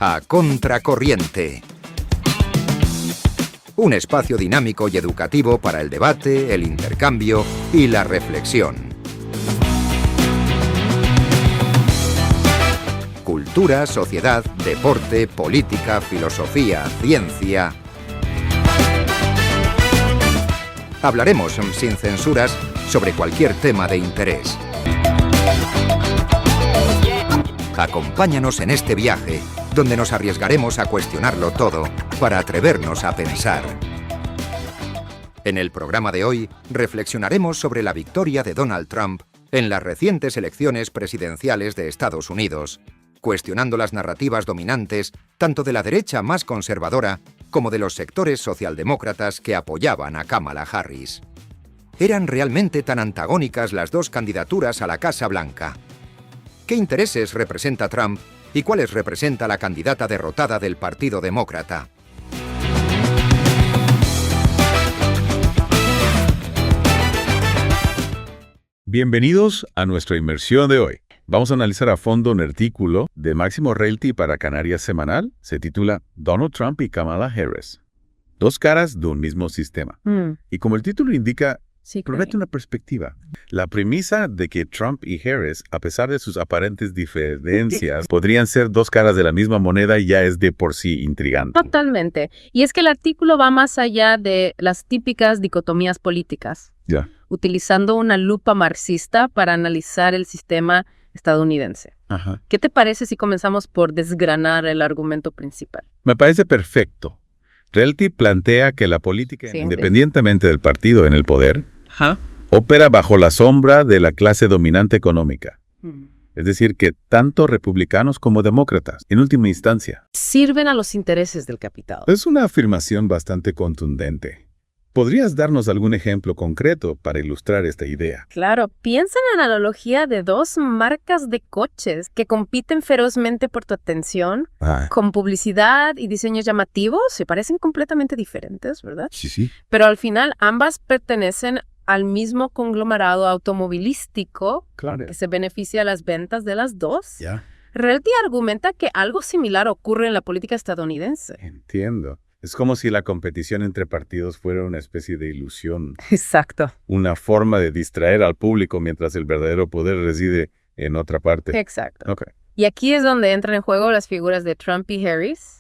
A Contracorriente. Un espacio dinámico y educativo para el debate, el intercambio y la reflexión. Cultura, sociedad, deporte, política, filosofía, ciencia. Hablaremos sin censuras sobre cualquier tema de interés. Acompáñanos en este viaje, donde nos arriesgaremos a cuestionarlo todo para atrevernos a pensar. En el programa de hoy, reflexionaremos sobre la victoria de Donald Trump en las recientes elecciones presidenciales de Estados Unidos, cuestionando las narrativas dominantes tanto de la derecha más conservadora como de los sectores socialdemócratas que apoyaban a Kamala Harris. ¿Eran realmente tan antagónicas las dos candidaturas a la Casa Blanca? ¿Qué intereses representa Trump y cuáles representa la candidata derrotada del Partido Demócrata? Bienvenidos a nuestra inmersión de hoy. Vamos a analizar a fondo un artículo de Máximo Realty para Canarias Semanal. Se titula Donald Trump y Kamala Harris. Dos caras de un mismo sistema. Y como el título indica, promete una perspectiva. La premisa de que Trump y Harris, a pesar de sus aparentes diferencias, podrían ser dos caras de la misma moneda ya es de por sí intrigante. Totalmente. Y es que el artículo va más allá de las típicas dicotomías políticas, utilizando una lupa marxista para analizar el sistema estadounidense. ¿Qué te parece si comenzamos por desgranar el argumento principal? Me parece perfecto. Realty plantea que la política, independientemente del partido en el poder, opera bajo la sombra de la clase dominante económica. Es decir, que tanto republicanos como demócratas, en última instancia, sirven a los intereses del capital. Es una afirmación bastante contundente. ¿Podrías darnos algún ejemplo concreto para ilustrar esta idea? Claro, piensa en la analogía de dos marcas de coches que compiten ferozmente por tu atención, con publicidad y diseños llamativos. Se parecen completamente diferentes, ¿verdad? Sí. Pero al final ambas pertenecen al mismo conglomerado automovilístico que se beneficia de las ventas de las dos. Realty argumenta que algo similar ocurre en la política estadounidense. Entiendo. Es como si la competición entre partidos fuera una especie de ilusión. Exacto. Una forma de distraer al público mientras el verdadero poder reside en otra parte. Exacto. Y aquí es donde entran en juego las figuras de Trump y Harris,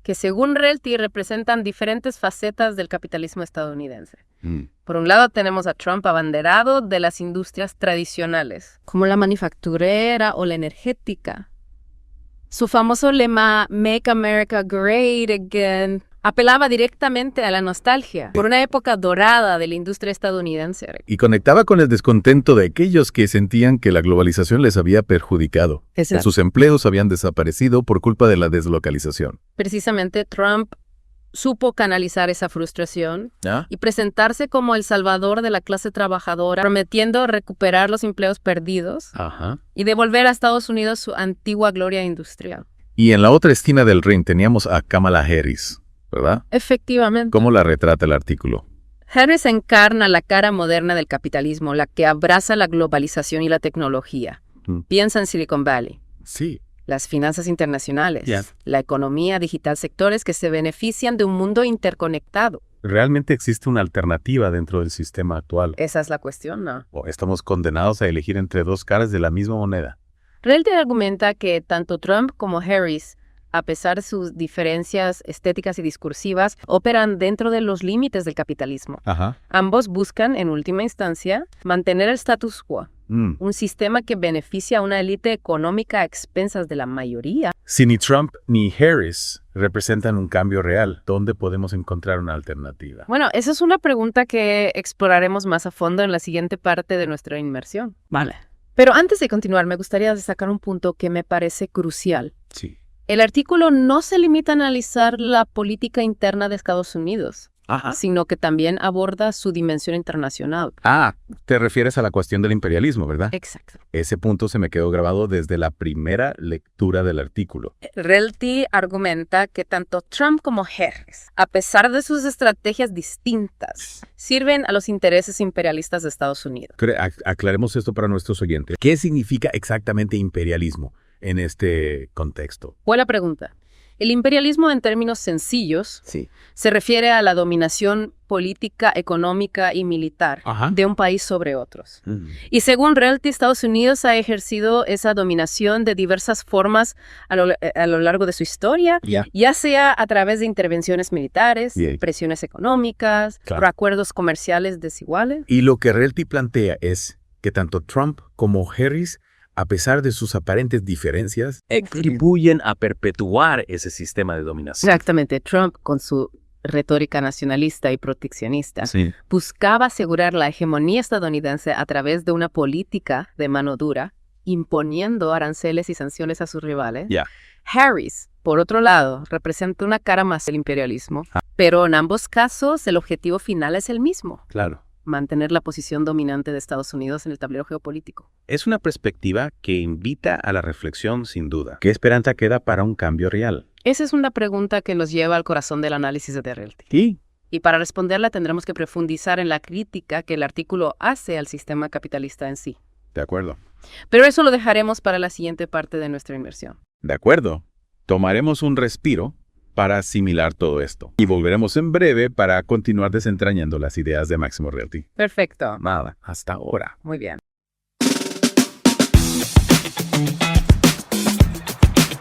que según Realty representan diferentes facetas del capitalismo estadounidense. Por un lado tenemos a Trump abanderado de las industrias tradicionales, como la manufacturera o la energética. Su famoso lema Make America Great Again apelaba directamente a la nostalgia por una época dorada de la industria estadounidense. Y conectaba con el descontento de aquellos que sentían que la globalización les había perjudicado. Exacto. Sus empleos habían desaparecido por culpa de la deslocalización. Precisamente Trump supo canalizar esa frustración y presentarse como el salvador de la clase trabajadora, prometiendo recuperar los empleos perdidos y devolver a Estados Unidos su antigua gloria industrial. Y en la otra esquina del ring teníamos a Kamala Harris, ¿verdad? Efectivamente. ¿Cómo la retrata el artículo? Harris encarna la cara moderna del capitalismo, la que abraza la globalización y la tecnología. Piensa en Silicon Valley. Sí. Las finanzas internacionales, la economía digital, sectores que se benefician de un mundo interconectado. ¿Realmente existe una alternativa dentro del sistema actual? Esa es la cuestión, ¿no? ¿O estamos condenados a elegir entre dos caras de la misma moneda? Realty argumenta que tanto Trump como Harris, a pesar de sus diferencias estéticas y discursivas, operan dentro de los límites del capitalismo. Ambos buscan, en última instancia, mantener el status quo. Un sistema que beneficia a una élite económica a expensas de la mayoría. Si ni Trump ni Harris representan un cambio real, ¿dónde podemos encontrar una alternativa? Bueno, esa es una pregunta que exploraremos más a fondo en la siguiente parte de nuestra inmersión. Vale. Pero antes de continuar, me gustaría destacar un punto que me parece crucial. Sí. El artículo no se limita a analizar la política interna de Estados Unidos, sino que también aborda su dimensión internacional. Te refieres a la cuestión del imperialismo, ¿verdad? Exacto. Ese punto se me quedó grabado desde la primera lectura del artículo. Realty argumenta que tanto Trump como Harris, a pesar de sus estrategias distintas, sirven a los intereses imperialistas de Estados Unidos. Aclaremos esto para nuestros oyentes. ¿Qué significa exactamente imperialismo en este contexto? Buena pregunta. El imperialismo, en términos sencillos, se refiere a la dominación política, económica y militar de un país sobre otros. Y según Realty, Estados Unidos ha ejercido esa dominación de diversas formas a lo largo de su historia, ya sea a través de intervenciones militares, presiones económicas, por acuerdos comerciales desiguales. Y lo que Realty plantea es que tanto Trump como Harris, a pesar de sus aparentes diferencias, contribuyen a perpetuar ese sistema de dominación. Exactamente. Trump, con su retórica nacionalista y proteccionista, buscaba asegurar la hegemonía estadounidense a través de una política de mano dura, imponiendo aranceles y sanciones a sus rivales. Harris, por otro lado, representa una cara más del imperialismo, pero en ambos casos el objetivo final es el mismo. Claro. Mantener la posición dominante de Estados Unidos en el tablero geopolítico. Es una perspectiva que invita a la reflexión sin duda. ¿Qué esperanza queda para un cambio real? Esa es una pregunta que nos lleva al corazón del análisis de Realty. Sí. Y para responderla tendremos que profundizar en la crítica que el artículo hace al sistema capitalista en sí. De acuerdo. Pero eso lo dejaremos para la siguiente parte de nuestra inmersión. De acuerdo. Tomaremos un respiro para asimilar todo esto. Y volveremos en breve para continuar desentrañando las ideas de Máximo Realty. Perfecto. Nada, hasta ahora. Muy bien.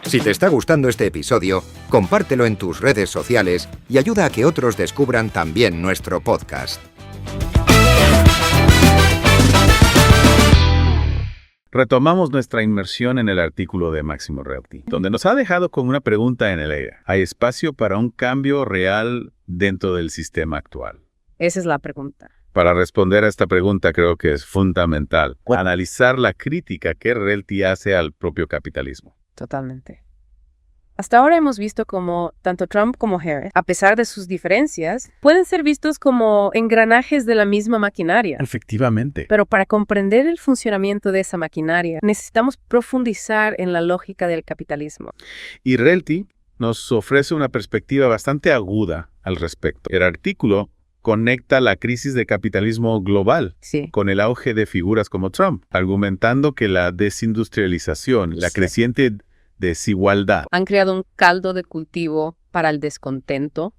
Si te está gustando este episodio, compártelo en tus redes sociales y ayuda a que otros descubran también nuestro podcast. Retomamos nuestra inmersión en el artículo de Máximo Realty, donde nos ha dejado con una pregunta en el aire. ¿Hay espacio para un cambio real dentro del sistema actual? Esa es la pregunta. Para responder a esta pregunta creo que es fundamental analizar la crítica que Realty hace al propio capitalismo. Totalmente. Hasta ahora hemos visto cómo tanto Trump como Harris, a pesar de sus diferencias, pueden ser vistos como engranajes de la misma maquinaria. Efectivamente. Pero para comprender el funcionamiento de esa maquinaria, necesitamos profundizar en la lógica del capitalismo. Y Realty nos ofrece una perspectiva bastante aguda al respecto. El artículo conecta la crisis de capitalismo global con el auge de figuras como Trump, argumentando que la desindustrialización, la creciente desigualdad, han creado un caldo de cultivo para el descontento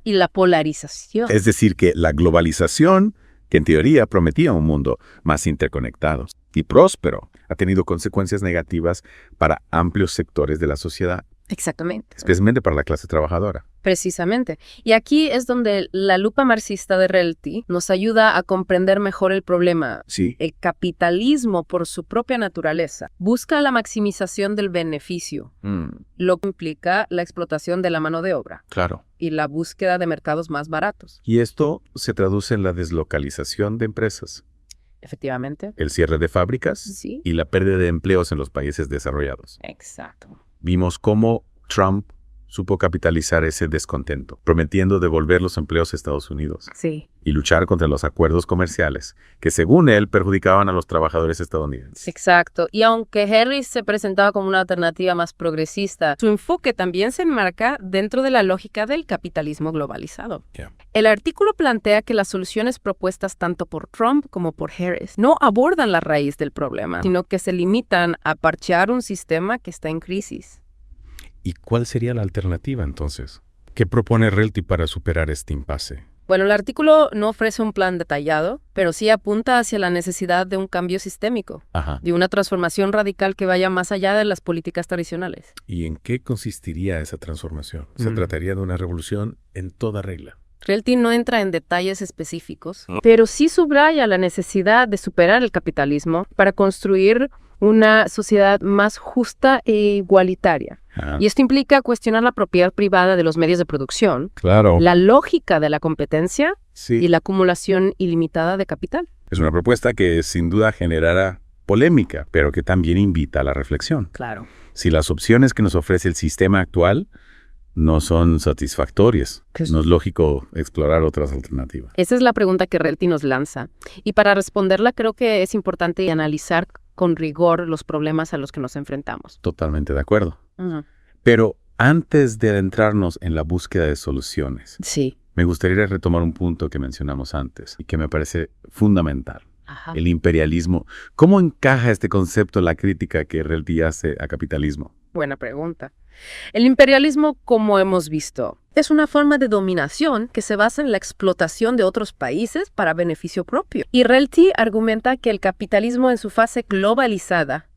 y la polarización. Es decir, que la globalización, que en teoría prometía un mundo más interconectado y próspero, ha tenido consecuencias negativas para amplios sectores de la sociedad. Exactamente. Especialmente para la clase trabajadora. Precisamente. Y aquí es donde la lupa marxista de Realty nos ayuda a comprender mejor el problema. El capitalismo, por su propia naturaleza, busca la maximización del beneficio, lo que implica la explotación de la mano de obra. Claro. Y la búsqueda de mercados más baratos. Y esto se traduce en la deslocalización de empresas. Efectivamente. El cierre de fábricas y la pérdida de empleos en los países desarrollados. Exacto. Vimos cómo Trump supo capitalizar ese descontento, prometiendo devolver los empleos a Estados Unidos y luchar contra los acuerdos comerciales que, según él, perjudicaban a los trabajadores estadounidenses. Exacto. Y aunque Harris se presentaba como una alternativa más progresista, su enfoque también se enmarca dentro de la lógica del capitalismo globalizado. El artículo plantea que las soluciones propuestas tanto por Trump como por Harris no abordan la raíz del problema, sino que se limitan a parchear un sistema que está en crisis. ¿Y cuál sería la alternativa entonces? ¿Qué propone Realty para superar este impasse? Bueno, el artículo no ofrece un plan detallado, pero sí apunta hacia la necesidad de un cambio sistémico, de una transformación radical que vaya más allá de las políticas tradicionales. ¿Y en qué consistiría esa transformación? ¿Se trataría de una revolución en toda regla? Realty no entra en detalles específicos, pero sí subraya la necesidad de superar el capitalismo para construir una sociedad más justa e igualitaria. Y esto implica cuestionar la propiedad privada de los medios de producción, la lógica de la competencia y la acumulación ilimitada de capital. Es una propuesta que sin duda generará polémica, pero que también invita a la reflexión. Claro. Si las opciones que nos ofrece el sistema actual no son satisfactorias, no es lógico explorar otras alternativas. Esa es la pregunta que Realty nos lanza. Y para responderla creo que es importante analizar con rigor los problemas a los que nos enfrentamos. Totalmente de acuerdo. Pero antes de adentrarnos en la búsqueda de soluciones, me gustaría retomar un punto que mencionamos antes y que me parece fundamental. El imperialismo. ¿Cómo encaja este concepto en la crítica que Realty hace a capitalismo? Buena pregunta. El imperialismo, como hemos visto, es una forma de dominación que se basa en la explotación de otros países para beneficio propio. Y Relty argumenta que el capitalismo en su fase globalizada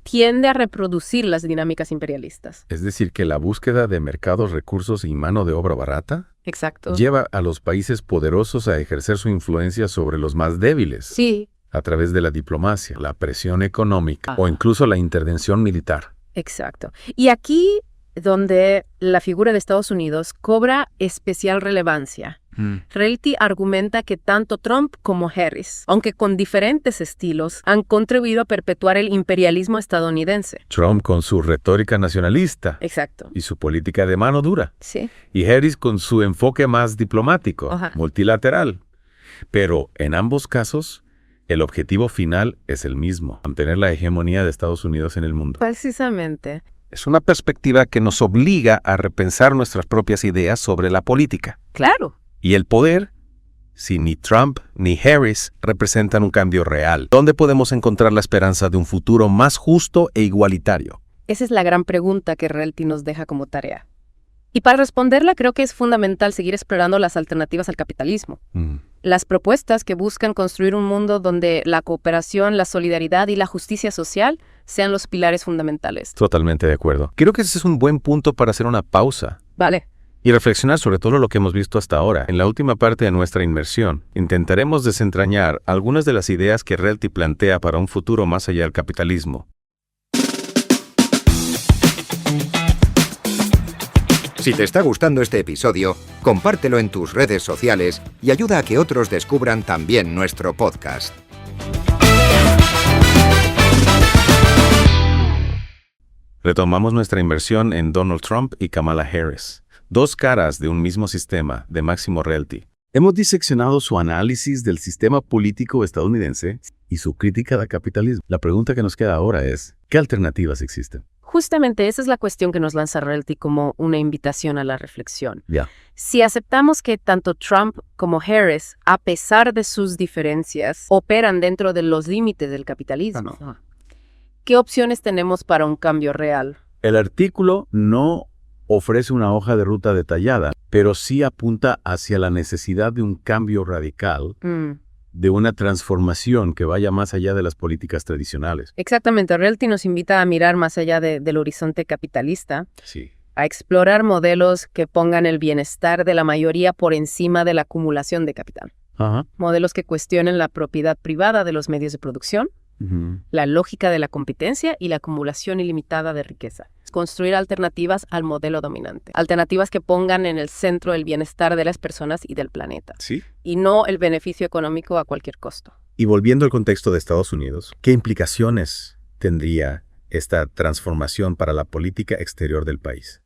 tiende a reproducir las dinámicas imperialistas. Es decir, que la búsqueda de mercados, recursos y mano de obra barata Exacto. lleva a los países poderosos a ejercer su influencia sobre los más débiles. Sí, A través de la diplomacia, la presión económica o incluso la intervención militar. exacto. Y aquí donde la figura de Estados Unidos cobra especial relevancia. Relty argumenta que tanto Trump como Harris, aunque con diferentes estilos, han contribuido a perpetuar el imperialismo estadounidense. Trump con su retórica nacionalista Exacto. y su política de mano dura. Sí. Y Harris con su enfoque más diplomático, Ajá. multilateral. Pero en ambos casos, el objetivo final es el mismo: mantener la hegemonía de Estados Unidos en el mundo. Precisamente. Es una perspectiva que nos obliga a repensar nuestras propias ideas sobre la política. Claro. Y el poder, si ni Trump ni Harris representan un cambio real, ¿dónde podemos encontrar la esperanza de un futuro más justo e igualitario? Esa es la gran pregunta que Relty nos deja como tarea. Y para responderla creo que es fundamental seguir explorando las alternativas al capitalismo. Las propuestas que buscan construir un mundo donde la cooperación, la solidaridad y la justicia social sean los pilares fundamentales. Totalmente de acuerdo. Creo que ese es un buen punto para hacer una pausa Vale. y reflexionar sobre todo lo que hemos visto hasta ahora. En la última parte de nuestra inmersión, intentaremos desentrañar algunas de las ideas que Relty plantea para un futuro más allá del capitalismo. Si te está gustando este episodio, compártelo en tus redes sociales y ayuda a que otros descubran también nuestro podcast. Retomamos nuestra inversión en Donald Trump y Kamala Harris, dos caras de un mismo sistema, de Máximo Relty. Hemos diseccionado su análisis del sistema político estadounidense y su crítica al capitalismo. La pregunta que nos queda ahora es, ¿qué alternativas existen? Justamente esa es la cuestión que nos lanza Relty como una invitación a la reflexión. Ya. Si aceptamos que tanto Trump como Harris, a pesar de sus diferencias, operan dentro de los límites del capitalismo, ¿qué opciones tenemos para un cambio real? El artículo no ofrece una hoja de ruta detallada, pero sí apunta hacia la necesidad de un cambio radical, de una transformación que vaya más allá de las políticas tradicionales. Exactamente. Relty nos invita a mirar más allá del horizonte capitalista, Sí. a explorar modelos que pongan el bienestar de la mayoría por encima de la acumulación de capital. Ajá. Modelos que cuestionen la propiedad privada de los medios de producción, la lógica de la competencia y la acumulación ilimitada de riqueza. Construir alternativas al modelo dominante. Alternativas que pongan en el centro el bienestar de las personas y del planeta. Sí. Y no el beneficio económico a cualquier costo. Y volviendo al contexto de Estados Unidos, ¿qué implicaciones tendría esta transformación para la política exterior del país?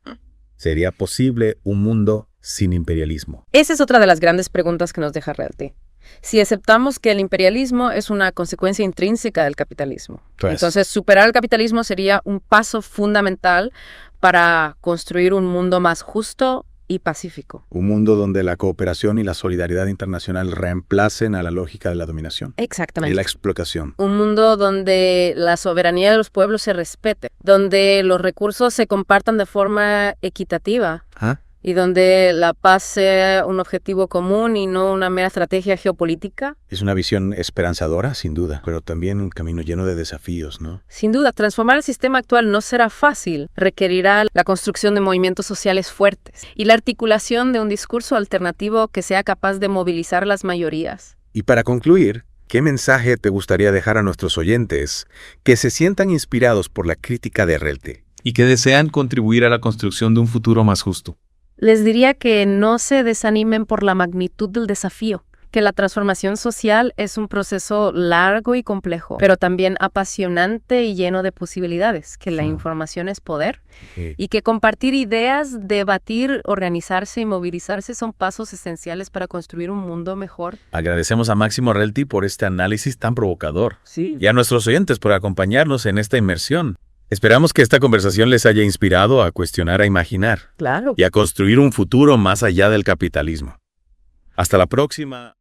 ¿Sería posible un mundo sin imperialismo? Esa es otra de las grandes preguntas que nos deja Relty. Si aceptamos que el imperialismo es una consecuencia intrínseca del capitalismo, entonces superar el capitalismo sería un paso fundamental para construir un mundo más justo y pacífico. Un mundo donde la cooperación y la solidaridad internacional reemplacen a la lógica de la dominación Exactamente. y la explotación. Un mundo donde la soberanía de los pueblos se respete, donde los recursos se compartan de forma equitativa. Y donde la paz sea un objetivo común y no una mera estrategia geopolítica. Es una visión esperanzadora, sin duda, pero también un camino lleno de desafíos, ¿no? Sin duda, transformar el sistema actual no será fácil. Requerirá la construcción de movimientos sociales fuertes y la articulación de un discurso alternativo que sea capaz de movilizar las mayorías. Y para concluir, ¿qué mensaje te gustaría dejar a nuestros oyentes que se sientan inspirados por la crítica de Relty y que desean contribuir a la construcción de un futuro más justo? Les diría que no se desanimen por la magnitud del desafío, que la transformación social es un proceso largo y complejo, pero también apasionante y lleno de posibilidades, que la información es poder y que compartir ideas, debatir, organizarse y movilizarse son pasos esenciales para construir un mundo mejor. Agradecemos a Máximo Relty por este análisis tan provocador Sí. y a nuestros oyentes por acompañarnos en esta inmersión. Esperamos que esta conversación les haya inspirado a cuestionar, a imaginar Claro. y a construir un futuro más allá del capitalismo. Hasta la próxima.